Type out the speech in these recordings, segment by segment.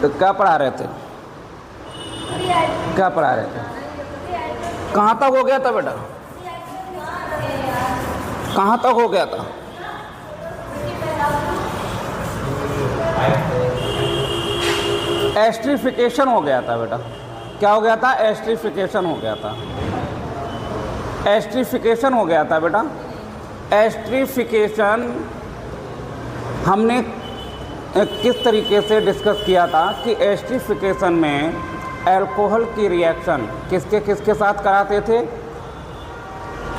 तो क्या पढ़ा रहे थे? क्या पढ़ा रहे थे? कहाँ तक हो गया था बेटा? कहाँ तक हो गया था? एस्ट्रिफिकेशन हो गया था बेटा। क्या हो गया था? एस्ट्रिफिकेशन हो गया था। एस्ट्रिफिकेशन हो गया था बेटा। एस्ट्रिफिकेशन हमने किस तरीके से डिस्कस किया था कि एस्ट्रिफिकेशन में अल्कोहल की रिएक्शन किसके किसके साथ कराते थे?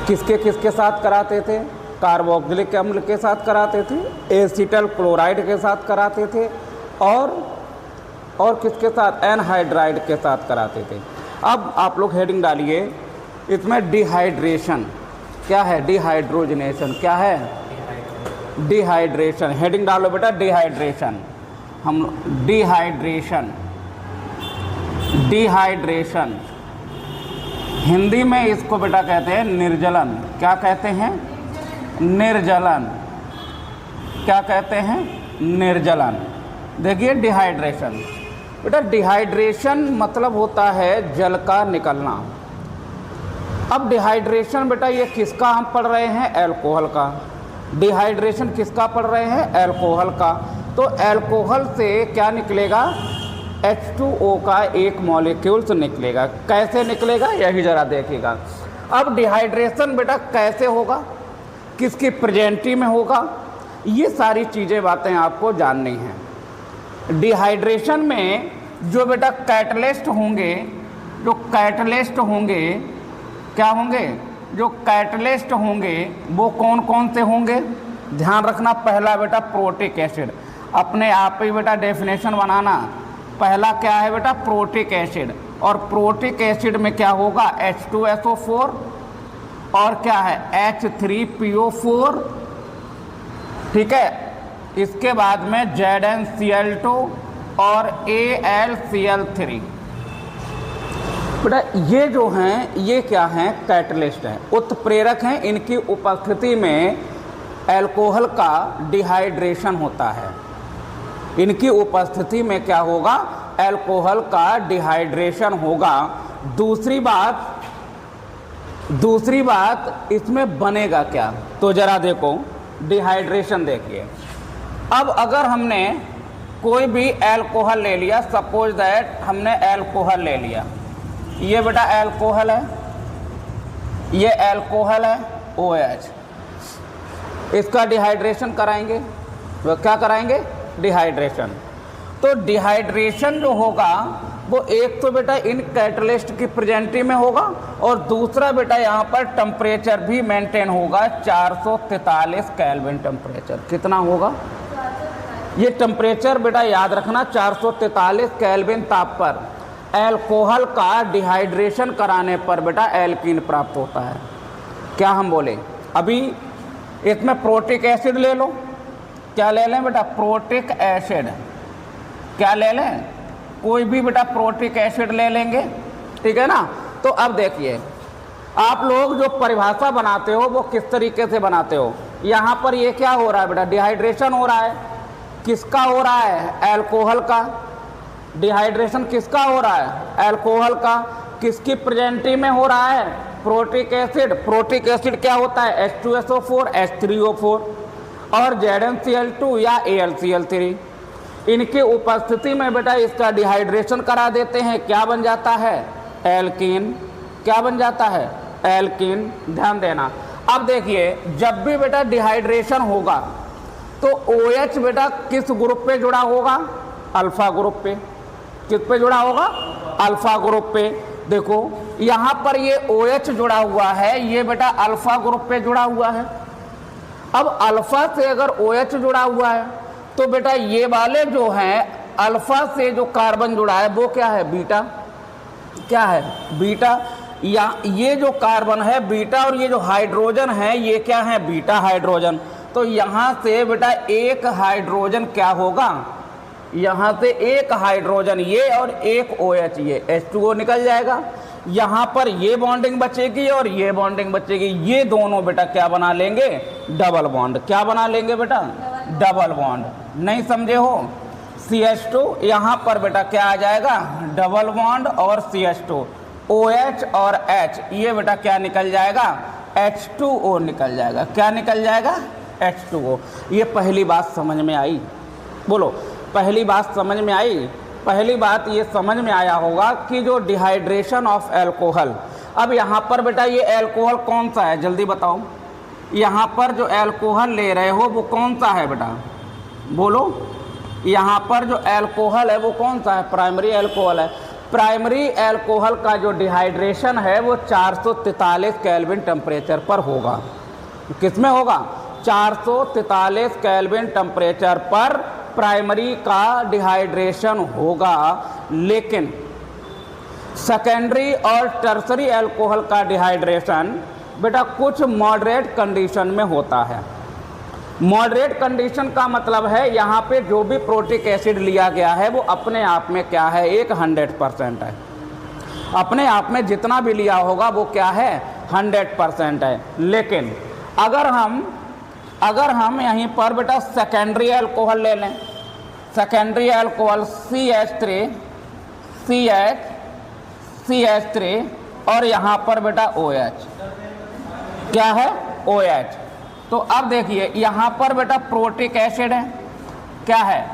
किसके किसके साथ कराते थे? कार्बोक्सिलिक अम्ल के साथ कराते थे, एसिटल क्लोराइड के साथ कराते थे, और किसके साथ? एनहाइड्राइड के साथ कराते थे। अब आप लोग हेडिंग डालिए इसमें डिहाइड्रेशन। क्या है? डिहाइड्रोजनेशन। क्या है? डिहाइड्रेशन। हेडिंग डालो बेटा डिहाइड्रेशन। हम डिहाइड्रेशन, डिहाइड्रेशन हिंदी में इसको बेटा कहते हैं निर्जलन। क्या कहते हैं? निर्जलन। क्या कहते हैं? निर्जलन। देखिए डिहाइड्रेशन बेटा, डिहाइड्रेशन मतलब होता है जल का निकलना। अब डिहाइड्रेशन बेटा ये किसका हम पढ़ रहे हैं? अल्कोहल का। डिहाइड्रेशन किसका पढ़ रहे हैं? अल्कोहल का। तो अल्कोहल से क्या निकलेगा? H2O का एक मॉलिक्यूल्स निकलेगा। कैसे निकलेगा यही जरा देखिएगा। अब डिहाइड्रेशन बेटा कैसे होगा, किसकी प्रेजेंटी में होगा, ये सारी चीज़ें बातें आपको जाननी हैं। डिहाइड्रेशन में जो बेटा कैटलिस्ट होंगे, जो कैटलिस्ट होंगे, क्या होंगे? जो कैटलिस्ट होंगे वो कौन कौन से होंगे? ध्यान रखना। पहला बेटा प्रोटिक एसिड। अपने आप ही बेटा डेफिनेशन बनाना। पहला क्या है बेटा? Protic acid. और प्रोटिक एसिड में क्या होगा? H2SO4 और क्या है? H3PO4। ठीक है। इसके बाद में ZnCl2 और AlCl3। बेटा ये जो हैं ये क्या हैं? कैटलिस्ट हैं, उत्प्रेरक हैं। इनकी उपस्थिति में अल्कोहल का डिहाइड्रेशन होता है। इनकी उपस्थिति में क्या होगा? अल्कोहल का डिहाइड्रेशन होगा। दूसरी बात इसमें बनेगा क्या? तो जरा देखो डिहाइड्रेशन देखिए। अब अगर हमने कोई भी अल्कोहल ले लिया, सपोज दैट हमने अल्कोहल ले लिया, ये बेटा अल्कोहल है, ये अल्कोहल है OH, इसका डिहाइड्रेशन कराएंगे। वो क्या कराएंगे? डिहाइड्रेशन। तो डिहाइड्रेशन जो होगा वो एक तो बेटा इन कैटलिस्ट की प्रेजेंटी में होगा, और दूसरा बेटा यहाँ पर टेम्परेचर भी मेंटेन होगा। 443 केल्विन टेम्परेचर। कितना होगा? ये टेम्परेचर बेटा याद रखना, 443 केल्विन ताप पर अल्कोहल का डिहाइड्रेशन कराने पर बेटा एल्कीन प्राप्त होता है। क्या हम बोले? अभी इसमें प्रोटिक एसिड ले लो। क्या ले लें बेटा? Protic acid. क्या ले लें? कोई भी बेटा प्रोटिक एसिड ले लेंगे। ठीक है ना। तो अब देखिए आप लोग जो परिभाषा बनाते हो वो किस तरीके से बनाते हो? यहाँ पर ये क्या हो रहा है बेटा? डिहाइड्रेशन हो रहा है। किसका हो रहा है? अल्कोहल का। डिहाइड्रेशन किसका हो रहा है? अल्कोहल का। किसकी प्रेजेंटी में हो रहा है? Protic acid. प्रोटिक एसिड क्या होता है? H2SO4, H3O4 और ZnCl2 या AlCl3। इनकी उपस्थिति में बेटा इसका डिहाइड्रेशन करा देते हैं। क्या बन जाता है? एल्कीन। क्या बन जाता है? एल्कीन। ध्यान देना। अब देखिए जब भी बेटा डिहाइड्रेशन होगा तो OH बेटा किस ग्रुप पे जुड़ा होगा? अल्फा ग्रुप पे। किस पे जुड़ा होगा? अल्फा ग्रुप पे। देखो यहाँ पर ये OH जुड़ा हुआ है, ये बेटा अल्फा ग्रुप पे जुड़ा हुआ है। अब अल्फा से अगर OH जुड़ा हुआ है तो बेटा ये वाले जो हैं अल्फा से जो कार्बन जुड़ा है वो क्या है? बीटा। क्या है? बीटा। या ये जो कार्बन है बीटा, और ये जो हाइड्रोजन है ये क्या है? Beta hydrogen. तो यहाँ से बेटा एक हाइड्रोजन क्या होगा? यहाँ से एक हाइड्रोजन ये और एक OH ये H2O निकल जाएगा। यहाँ पर ये बॉन्डिंग बचेगी और ये बॉन्डिंग बचेगी, ये दोनों बेटा क्या बना लेंगे, डबल बॉन्ड। क्या बना लेंगे बेटा, डबल बॉन्ड। नहीं समझे हो, CH2 यहाँ पर बेटा क्या आ जाएगा, डबल बॉन्ड और CH2, OH और H, ये बेटा क्या निकल जाएगा, H2O निकल जाएगा। क्या निकल जाएगा, H2O। ये पहली बात समझ में आई, बोलो पहली बात समझ में आई। पहली बात ये समझ में आया होगा कि जो डिहाइड्रेशन ऑफ एल्कोहल, अब यहाँ पर बेटा ये एल्कोहल कौन सा है, जल्दी बताओ। यहाँ पर जो एल्कोहल ले रहे हो वो कौन सा है बेटा, बोलो। यहाँ पर जो एल्कोहल है वो कौन सा है, प्राइमरी एल्कोहल है। प्राइमरी एल्कोहल का जो डिहाइड्रेशन है वो 443 केल्विन टेम्परेचर पर होगा। किस में होगा, 443 केल्विन टेम्परेचर पर प्राइमरी का डिहाइड्रेशन होगा। लेकिन सेकेंडरी और टर्सरी एल्कोहल का डिहाइड्रेशन बेटा कुछ मॉडरेट कंडीशन में होता है। मॉडरेट कंडीशन का मतलब है यहाँ पे जो भी प्रोटिक एसिड लिया गया है वो अपने आप में क्या है, एक 100% है। अपने आप में जितना भी लिया होगा वो क्या है, 100% है। लेकिन अगर हम यहीं पर बेटा सेकेंडरी एल्कोहल ले लें, सेकेंडरी एल्कोहल CH3 और यहाँ पर बेटा OH, क्या है, OH। तो अब देखिए यहाँ पर बेटा प्रोटिक एसिड है, क्या है,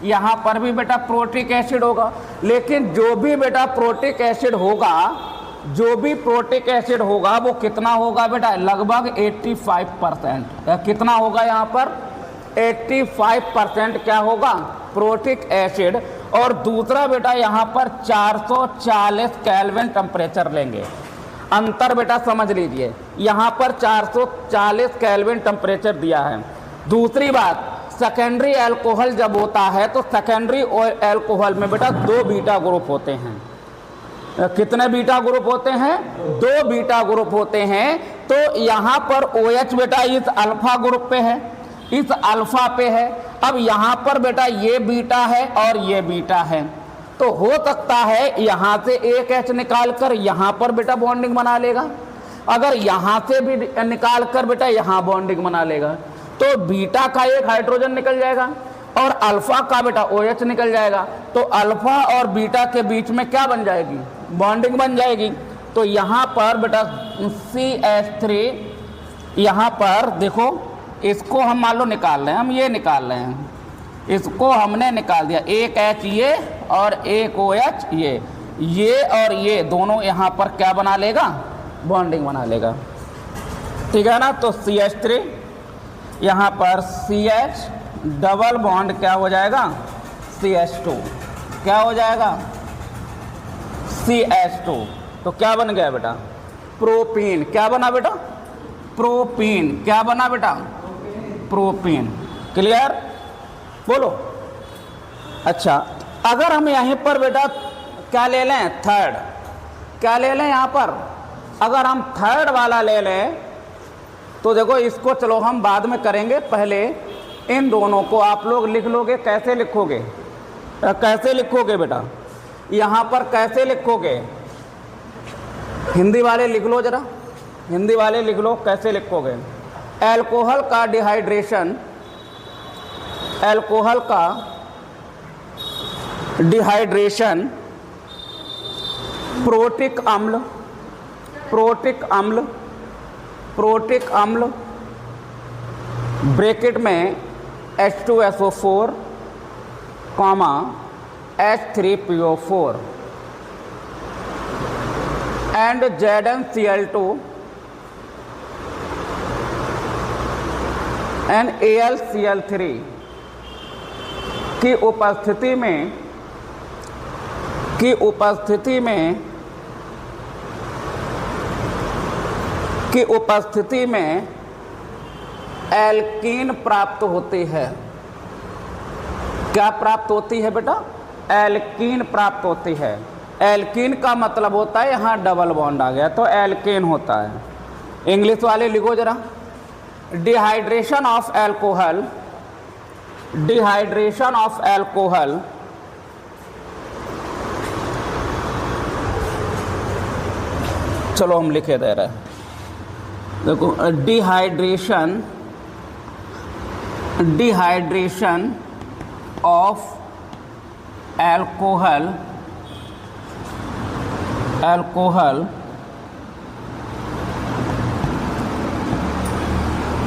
यहाँ पर भी बेटा प्रोटिक एसिड होगा। लेकिन जो भी बेटा प्रोटिक एसिड होगा, जो भी प्रोटिक एसिड होगा वो कितना होगा बेटा, लगभग 85%। कितना होगा यहाँ पर, 85% क्या होगा, प्रोटिक एसिड। और दूसरा बेटा यहाँ पर 440 केल्विन टेम्परेचर लेंगे। अंतर बेटा समझ लीजिए, यहाँ पर 440 केल्विन टेम्परेचर दिया है। दूसरी बात, सेकेंडरी एल्कोहल जब होता है तो सेकेंडरी एल्कोहल में बेटा 2 बीटा ग्रुप होते हैं। कितने बीटा ग्रुप होते हैं, 2 बीटा ग्रुप होते हैं। तो यहाँ पर OH बेटा इस अल्फा ग्रुप पे है, इस अल्फा पे है। अब यहाँ पर बेटा ये बीटा है और ये बीटा है, तो हो सकता है यहाँ से एक H निकाल कर यहाँ पर बेटा बॉन्डिंग बना लेगा, अगर यहाँ से भी निकाल कर बेटा यहाँ बॉन्डिंग बना लेगा, तो बीटा का एक हाइड्रोजन निकल जाएगा और अल्फा का बेटा OH निकल जाएगा। तो अल्फा और बीटा के बीच में क्या बन जाएगी, बॉन्डिंग बन जाएगी। तो यहाँ पर बेटा CH3, यहाँ पर देखो इसको हम मान लो निकाल रहे हैं, हम ये निकाल रहे हैं, इसको हमने निकाल दिया, एक H ये और एक OH ये और ये दोनों यहाँ पर क्या बना लेगा, बॉन्डिंग बना लेगा। ठीक है ना। तो CH3 यहाँ पर CH डबल बॉन्ड क्या हो जाएगा, CH2, क्या हो जाएगा, CH2। तो क्या बन गया बेटा, प्रोपीन। क्या बना बेटा, प्रोपीन। क्या बना बेटा, प्रोपीन। क्लियर, बोलो। अच्छा, अगर हम यहीं पर बेटा क्या ले लें, थर्ड, क्या ले लें यहाँ पर, अगर हम थर्ड वाला ले लें तो देखो इसको चलो हम बाद में करेंगे, पहले इन दोनों को आप लोग लिख लोगे। कैसे लिखोगे, कैसे लिखोगे बेटा, यहाँ पर कैसे लिखोगे, हिंदी वाले लिख लो जरा, हिंदी वाले लिख लो कैसे लिखोगे। एल्कोहल का डिहाइड्रेशन, एल्कोहल का डिहाइड्रेशन प्रोटिक अम्ल, प्रोटिक अम्ल, प्रोटिक अम्ल ब्रैकेट में H2SO4, H3PO4 and ZnCl2 and AlCl3 की उपस्थिति में एल्कीन प्राप्त होती है। क्या प्राप्त होती है बेटा, एल्कीन प्राप्त होती है। एल्कीन का मतलब होता है यहाँ डबल बॉन्ड आ गया तो एल्केन होता है। इंग्लिश वाले लिखो जरा, dehydration of alcohol, dehydration of alcohol चलो हम लिखे दे रहे हैं। देखो dehydration of alcohol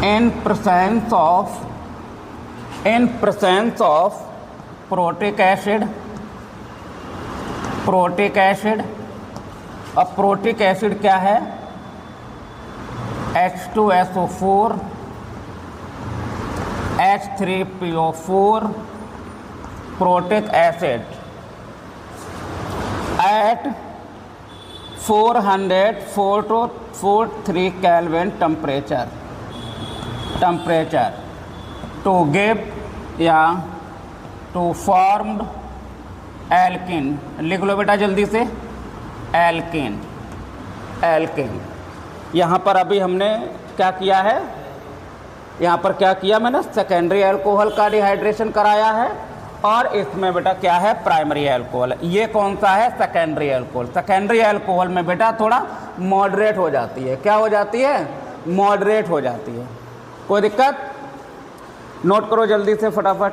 in presence of protic acid. अब प्रोटिक एसिड क्या है? H2SO4 H3PO4 protic acid at 443 Kelvin temperature to give या टू फॉर्म्ड एल्किन। लिख लो बेटा जल्दी से, एल्किन। यहाँ पर अभी हमने क्या किया है? यहाँ पर क्या किया मैंने? सेकेंडरी अल्कोहल का डिहाइड्रेशन कराया है, और इसमें बेटा क्या है? Primary alcohol. ये कौन सा है? Secondary alcohol. सेकेंडरी अल्कोहल में बेटा थोड़ा मॉडरेट हो जाती है। क्या हो जाती है? मॉडरेट हो जाती है। कोई दिक्कत? नोट करो जल्दी से फटाफट।